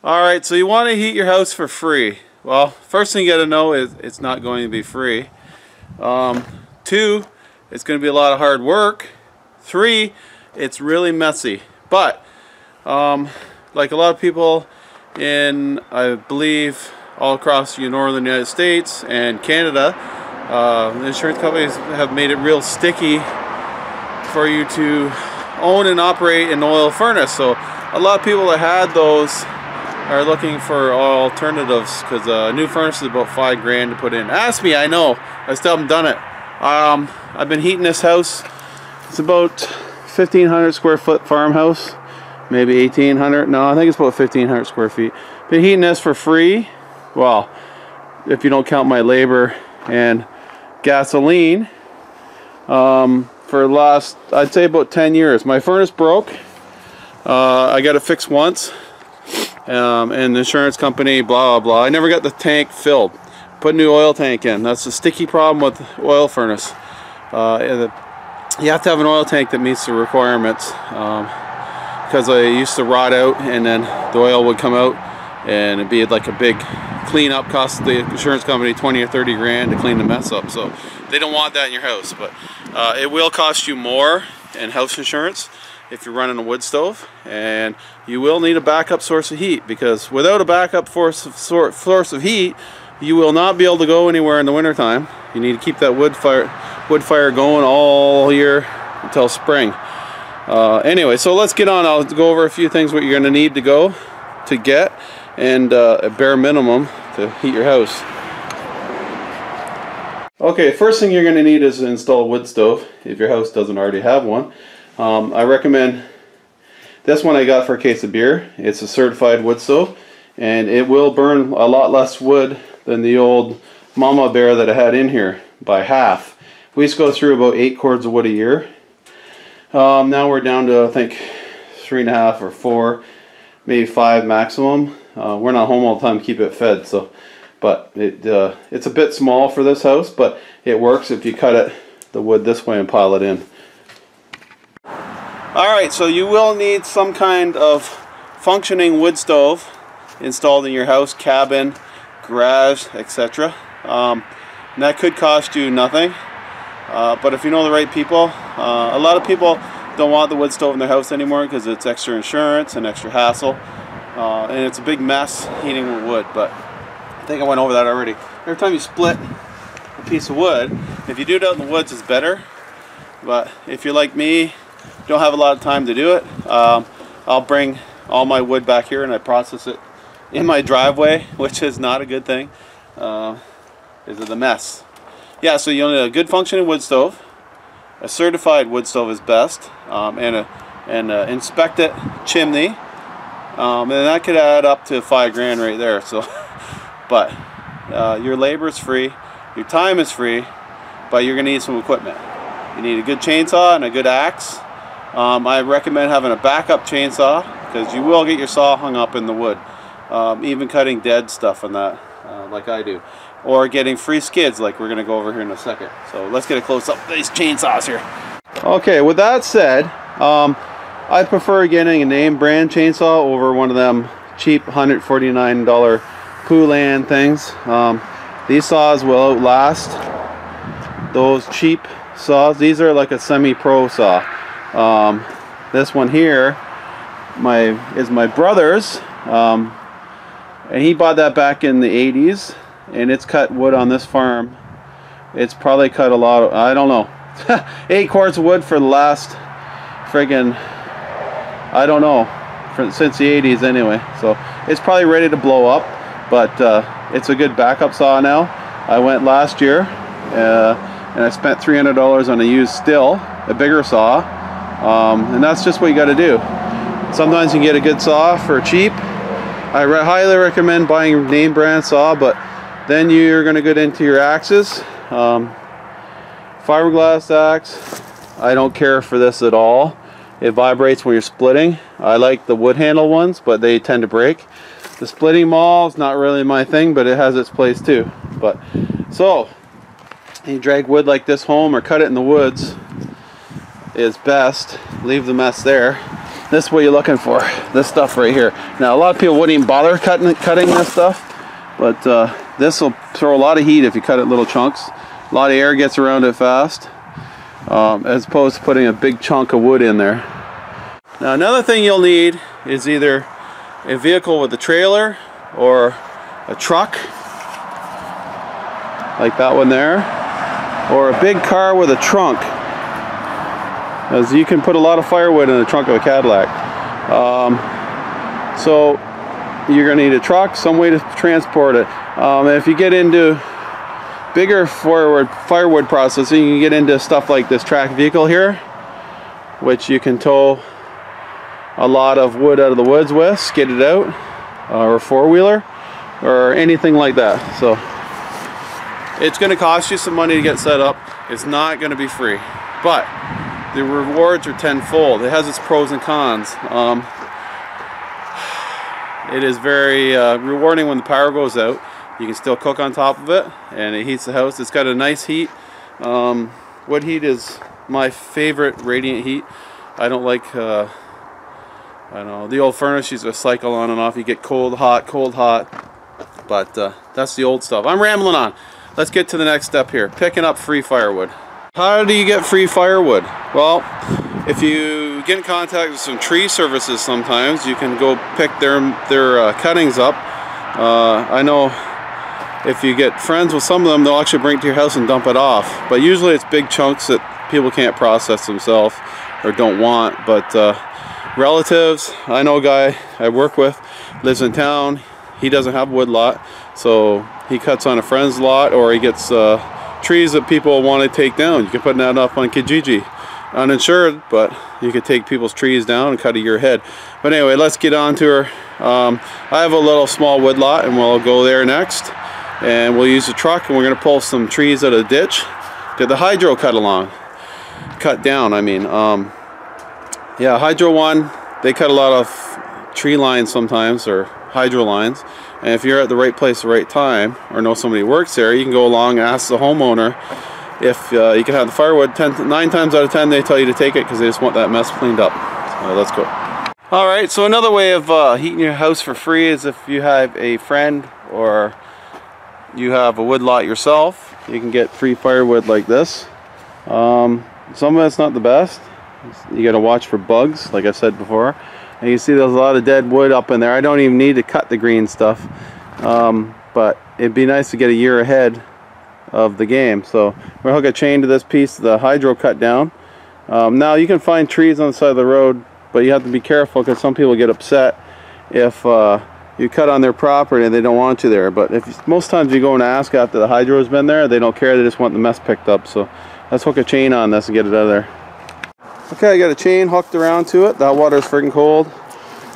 Alright, so you want to heat your house for free. Well, first thing you got to know is it's not going to be free. 2, it's going to be a lot of hard work. 3, it's really messy. But, like a lot of people in, I believe, all across the northern United States and Canada, the insurance companies have made it real sticky for you to own and operate an oil furnace. So a lot of people that had those are looking for alternatives, because a new furnace is about $5,000 to put in. Ask me, I know, I still haven't done it. I've been heating this house. It's about 1,500 square foot farmhouse, maybe 1,800. No, I think it's about 1,500 square feet. Been heating this for free. Well, if you don't count my labor and gasoline, for the last, I'd say, about 10 years. My furnace broke. I got it fixed once. And the insurance company, blah blah blah. I never got the tank filled. Put a new oil tank in. That's the sticky problem with oil furnace. You have to have an oil tank that meets the requirements, because I used to rot out, and then the oil would come out, and it'd be like a big cleanup, cost the insurance company 20 or 30 grand to clean the mess up. So they don't want that in your house, but it will cost you more in house insurance if you're running a wood stove, and you will need a backup source of heat, because without a backup source of heat, you will not be able to go anywhere in the wintertime. You need to keep that wood fire going all year until spring. Anyway, so let's get on. I'll go over a few things what you're going to need to get, and a bare minimum to heat your house. Okay, first thing you're going to need is to install a wood stove if your house doesn't already have one. I recommend this one I got for a case of beer. It's a certified wood stove, and it will burn a lot less wood than the old Mama Bear that I had in here, by half. We used to go through about 8 cords of wood a year. Now we're down to, I think, 3.5 or 4, maybe 5 maximum. We're not home all the time to keep it fed, so, but it's a bit small for this house, but it works if you cut the wood this way and pile it in. Alright, so you will need some kind of functioning wood stove installed in your house, cabin, garage, etc. And that could cost you nothing, but if you know the right people, a lot of people don't want the wood stove in their house anymore because it's extra insurance and extra hassle, and it's a big mess heating with wood. But I think I went over that already. Every time you split a piece of wood, if you do it out in the woods, it's better, but if you're like me, don't have a lot of time to do it, I'll bring all my wood back here and I process it in my driveway, which is not a good thing. Is it a mess? Yeah, so you'll need a good functioning wood stove. A certified wood stove is best, and an inspected chimney, and that could add up to $5,000 right there. So, but your labor is free, your time is free, but you're gonna need some equipment. You need a good chainsaw and a good axe. I recommend having a backup chainsaw, because you will get your saw hung up in the wood, even cutting dead stuff on that, like I do, or getting free skids like we're going to go over here in a second. So let's get a close-up of these chainsaws here. Okay, with that said, I prefer getting a name brand chainsaw over one of them cheap $149 Poulan things. These saws will outlast those cheap saws. These are like a semi-pro saw. This one here is my brother's, and he bought that back in the 80s, and it's cut wood on this farm. It's probably cut a lot of, I don't know, 8 cords of wood for the last friggin', I don't know, since the 80s anyway. So it's probably ready to blow up, but it's a good backup saw now. I went last year and I spent $300 on a used Stihl, a bigger saw, and that's just what you got to do. Sometimes you can get a good saw for cheap. I highly recommend buying a name brand saw, but then you're going to get into your axes. Fiberglass axe, I don't care for this at all. It vibrates when you're splitting. I like the wood handle ones, but they tend to break. The splitting maul is not really my thing, but it has its place too. But so you drag wood like this home or cut it in the woods is best. Leave the mess there. this is what you're looking for. This stuff right here. Now a lot of people wouldn't even bother cutting this stuff, but this will throw a lot of heat if you cut it little chunks. A lot of air gets around it fast, as opposed to putting a big chunk of wood in there. Now another thing you'll need is either a vehicle with a trailer or a truck, like that one there, or a big car with a trunk, as you can put a lot of firewood in the trunk of a Cadillac. So you're going to need a truck, some way to transport it. If you get into bigger firewood processing, you can get into stuff like this track vehicle here, which you can tow a lot of wood out of the woods with, skid it out, or a four-wheeler, or anything like that. So it's going to cost you some money to get set up. It's not going to be free, but the rewards are tenfold. It has its pros and cons. It is very rewarding when the power goes out. You can still cook on top of it, and it heats the house. It's got a nice heat. Wood heat is my favorite radiant heat. I don't like, I don't know, the old furnace used to cycle on and off. You get cold, hot, but that's the old stuff. I'm rambling on. Let's get to the next step here, picking up free firewood. How do you get free firewood? Well, if you get in contact with some tree services sometimes, you can go pick their cuttings up. I know if you get friends with some of them, they'll actually bring it to your house and dump it off. But usually it's big chunks that people can't process themselves or don't want. But relatives, I know a guy I work with, lives in town. He doesn't have a wood lot, so he cuts on a friend's lot, or he gets trees that people want to take down. You can put that up on Kijiji. Uninsured, but you could take people's trees down and cut a year ahead. But anyway, let's get on to her. I have a little small wood lot, and we'll go there next. And we'll use the truck, and we're going to pull some trees out of the ditch. Get the hydro cut down, I mean. Yeah, Hydro One, they cut a lot of tree lines sometimes, or hydro lines. And if you're at the right place at the right time, or know somebody who works there, you can go along and ask the homeowner if you can have the firewood. 9 times out of 10 they tell you to take it because they just want that mess cleaned up. So let's go. Alright, so another way of heating your house for free is if you have a friend or you have a wood lot yourself, you can get free firewood like this. Some of it's not the best. You got to watch for bugs, like I said before. And you see there's a lot of dead wood up in there. I don't even need to cut the green stuff, but it'd be nice to get a year ahead of the game. So we'll hook a chain to this piece of the hydro cut down. Now you can find trees on the side of the road, but you have to be careful because some people get upset if you cut on their property and they don't want you there. But if most times you go and ask after the hydro's been there, they don't care. They just want the mess picked up. So let's hook a chain on this and get it out of there. Okay, I got a chain hooked around to it. That water's freaking cold.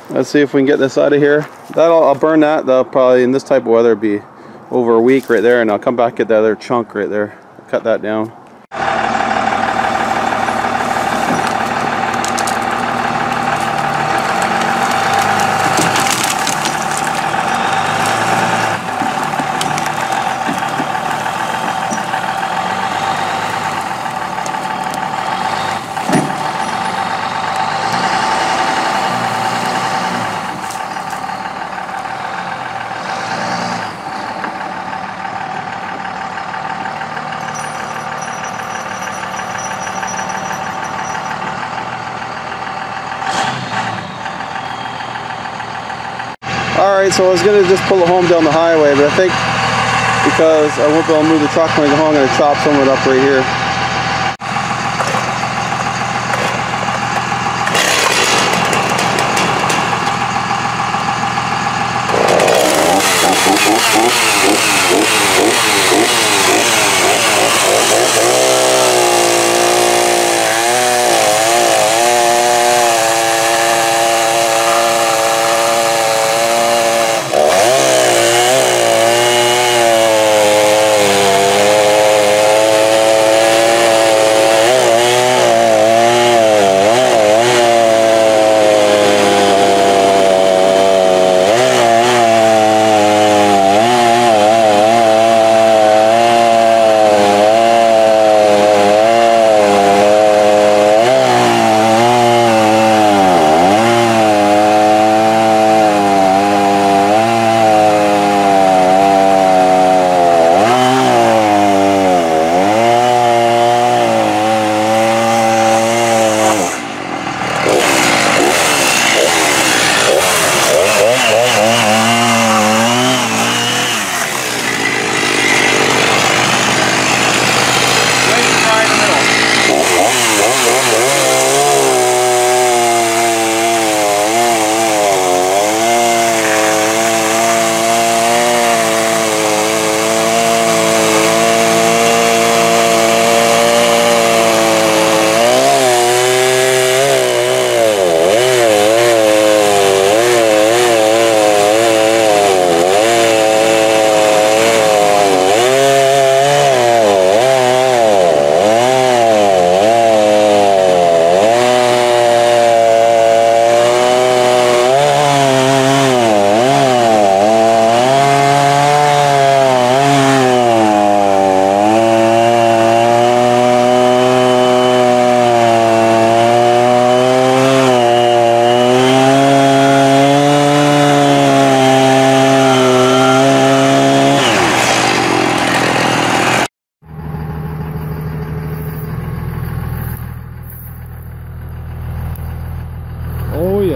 Let's see if we can get this out of here. I'll burn that. That'll probably, in this type of weather, be over a week right there, and I'll come back, get that other chunk right there, cut that down. Alright, so I was going to just pull it home down the highway, but I think because I won't be able to move the truck when I go home, I'm going to chop some of it up right here.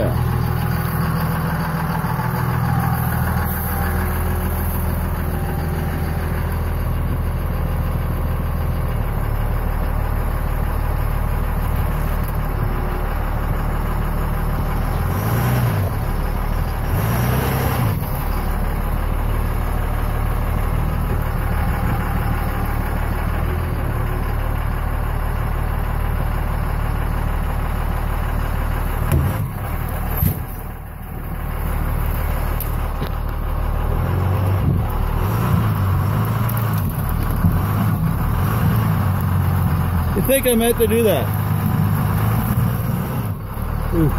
yeah. I think I meant to do that. Ooh.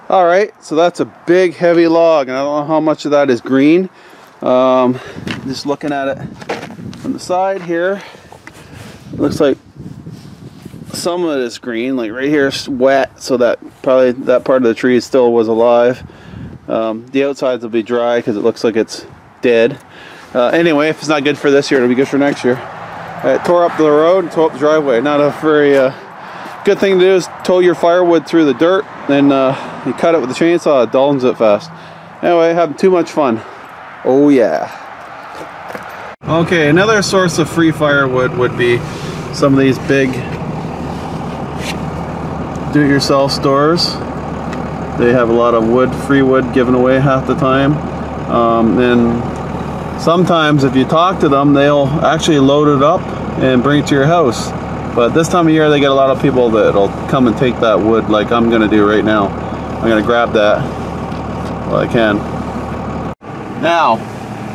All right, so that's a big heavy log, and I don't know how much of that is green. Just looking at it from the side here, it looks like some of it is green, like right here is wet, so that probably that part of the tree still was alive. The outsides will be dry because it looks like it's dead. Anyway, if it's not good for this year, it'll be good for next year. It tore up the road and tore up the driveway. Not a very good thing to do is tow your firewood through the dirt, then you cut it with the chainsaw, it dullens it fast. Anyway, having too much fun. Oh yeah. Okay, another source of free firewood would be some of these big do-it-yourself stores. They have a lot of wood, free wood given away half the time. And sometimes if you talk to them, they'll actually load it up and bring it to your house. But this time of year they get a lot of people that'll come and take that wood, like I'm gonna do right now. I'm gonna grab that while I can. Now,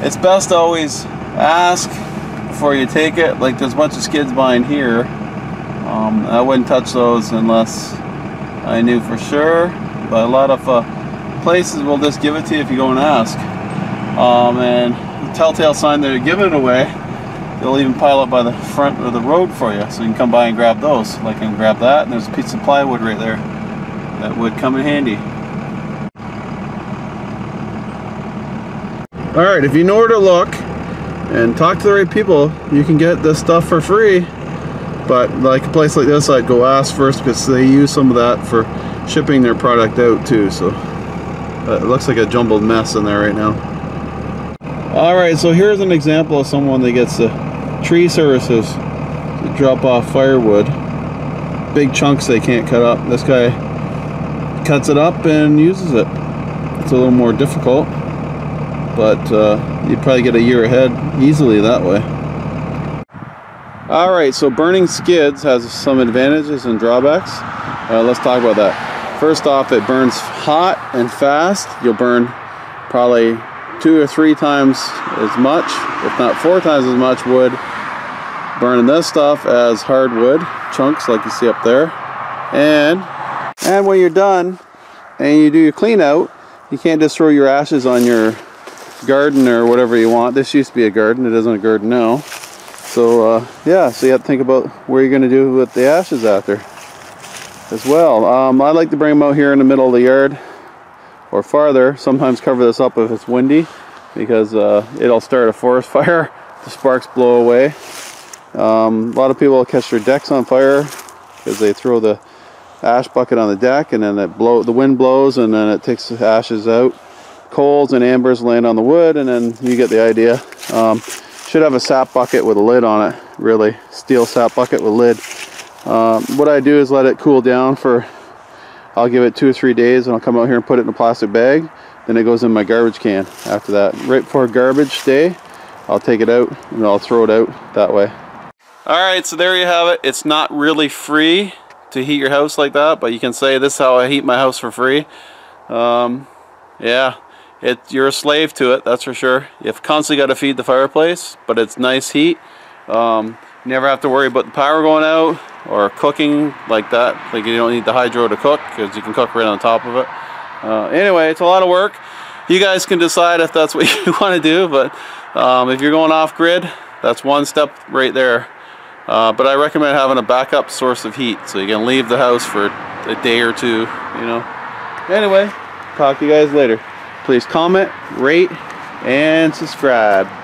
it's best to always ask before you take it. Like there's a bunch of skids behind here. I wouldn't touch those unless I knew for sure, but a lot of places will just give it to you if you go and ask. And the telltale sign they're giving it away, they'll even pile up by the front of the road for you, so you can come by and grab those. Like I can grab that, and there's a piece of plywood right there that would come in handy. Alright, if you know where to look and talk to the right people, you can get this stuff for free. But like a place like this, I'd go ask first because they use some of that for shipping their product out too. So it looks like a jumbled mess in there right now. Alright, so here's an example of someone that gets the tree services to drop off firewood. Big chunks they can't cut up. This guy cuts it up and uses it. It's a little more difficult, but you'd probably get a year ahead easily that way. Alright, so burning skids has some advantages and drawbacks. Let's talk about that. First off, it burns hot and fast. You'll burn probably 2 or 3 times as much, if not 4 times as much wood burning this stuff as hardwood chunks like you see up there. And when you're done and you do your clean out, you can't just throw your ashes on your garden or whatever you want. This used to be a garden, it isn't a garden now. So yeah, so you have to think about what you're going to do with the ashes after as well. I like to bring them out here in the middle of the yard or farther. Sometimes cover this up if it's windy, because it'll start a forest fire. The sparks blow away. A lot of people catch their decks on fire because they throw the ash bucket on the deck, and then the wind blows and then it takes the ashes out. Coals and ambers land on the wood, and then you get the idea. Should have a sap bucket with a lid on it, really. Steel sap bucket with a lid. What I do is let it cool down for, I'll give it 2 or 3 days, and I'll come out here and put it in a plastic bag. Then it goes in my garbage can after that. Right before garbage day, I'll take it out and I'll throw it out that way. Alright, so there you have it. It's not really free to heat your house like that, but you can say this is how I heat my house for free. Yeah. You're a slave to it, that's for sure. You've constantly got to feed the fireplace, but it's nice heat. You never have to worry about the power going out or cooking like that. Like you don't need the hydro to cook, because you can cook right on top of it. Anyway, it's a lot of work. You guys can decide if that's what you want to do, but if you're going off grid, that's one step right there. But I recommend having a backup source of heat, so you can leave the house for a day or two, you know. Anyway, talk to you guys later. Please comment, rate, and subscribe.